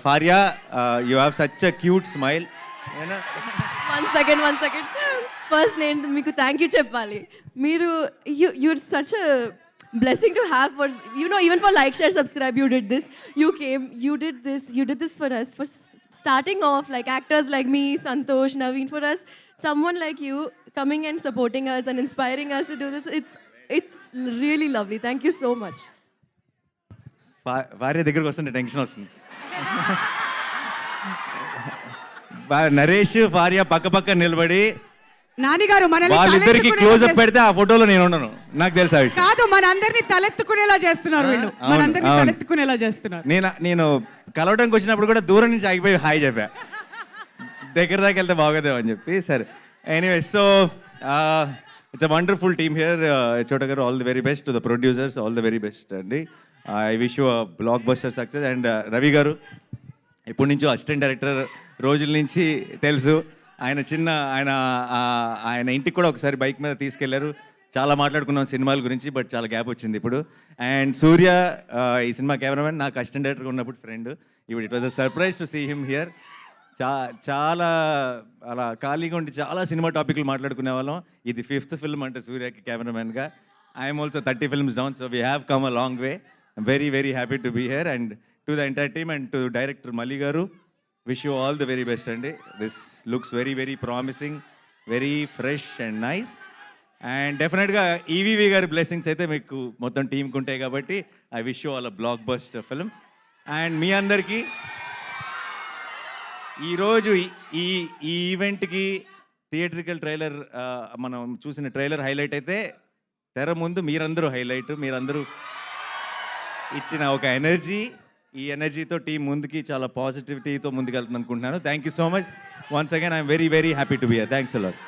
Faria, you have such a cute smile. You know? One second first నేను మీకు thank you చెప్పాలి. మీరు you're such a blessing to have for, you know, even for like, share, subscribe, you did this. You came, you did this for us, for starting off, like actors like me, Santosh, Naveen, for us, someone like you coming and supporting us and inspiring us to do this, it's really lovely. Thank you so much. భార్య దగ్గరకు వస్తుంటే tension వస్తుంది. నరేష్ భార్య పక్క నిలబడి నానిగారు వాళ్ళిద్దరికి close up పెడితే ఆ ఫోటోలో నేను ఉండను. నాకు తెలుసా కాదు, మనందరినీ తలెత్తుకునేలా చేస్తున్నారు వీళ్ళు, మనందరినీ తలెత్తుకునేలా చేస్తున్నారు. నేను కలవడానికి వచ్చినప్పుడు కూడా దూరం నుంచి ఆగిపోయి హాయ్ చెప్పా, దగ్గర దాకా వెళ్తే బాగోదేమో అని చెప్పి. సరే, anyway, so it's a wonderful team here. Chota గారు, all the very best. To the producers, all the very best అండి. I wish you blockbuster success. And Ravi గారు ఇప్పటి నుంచో అసిస్టెంట్ డైరెక్టర్ రోజుల నుంచి తెలుసు. ఆయన ఇంటికి కూడా ఒకసారి బైక్ మీద తీసుకెళ్లారు. చాలా మాట్లాడుకున్నాం సినిమాల గురించి, బట్ చాలా గ్యాప్ వచ్చింది ఇప్పుడు. అండ్ సూర్య, ఈ సినిమా కెమెరామెన్, నాకు అసిస్టెంట్ డైరెక్టర్గా ఉన్నప్పుడు ఫ్రెండ్. ఇప్పుడు it was a surprise to see him here. చాలా అలా ఖాళీగా ఉండి చాలా సినిమా టాపిక్లు మాట్లాడుకునే వాళ్ళం. ఇది 5th ఫిల్మ్ అంటే సూర్యకి కెమెరామెన్గా. I'm also 30 films down, so we have come a long way. I'm very very happy to be here. And to the entire team and to director Malli గారు, wish you all the very best అండి. This looks very very promising, very fresh and nice. And డెఫినెట్గా ఈవీవి గారి blessings అయితే మీకు మొత్తం టీంకి ఉంటాయి కాబట్టి I wish you all a blockbuster film. And మీ అందరికీ ఈరోజు ఈ ఈవెంట్కి థియేట్రికల్ ట్రైలర్, మనం చూసిన ట్రైలర్ హైలైట్ అయితే, తెర ముందు మీరందరూ హైలైట్. మీరందరూ ఇచ్చిన ఒక ఎనర్జీ, ఈ ఎనర్జీతో టీం ముందుకి చాలా పాజిటివిటీతో ముందుకు వెళ్తుంది అనుకుంటున్నాను. Thank you so much once again. I'm very very happy to be here. Thanks a lot.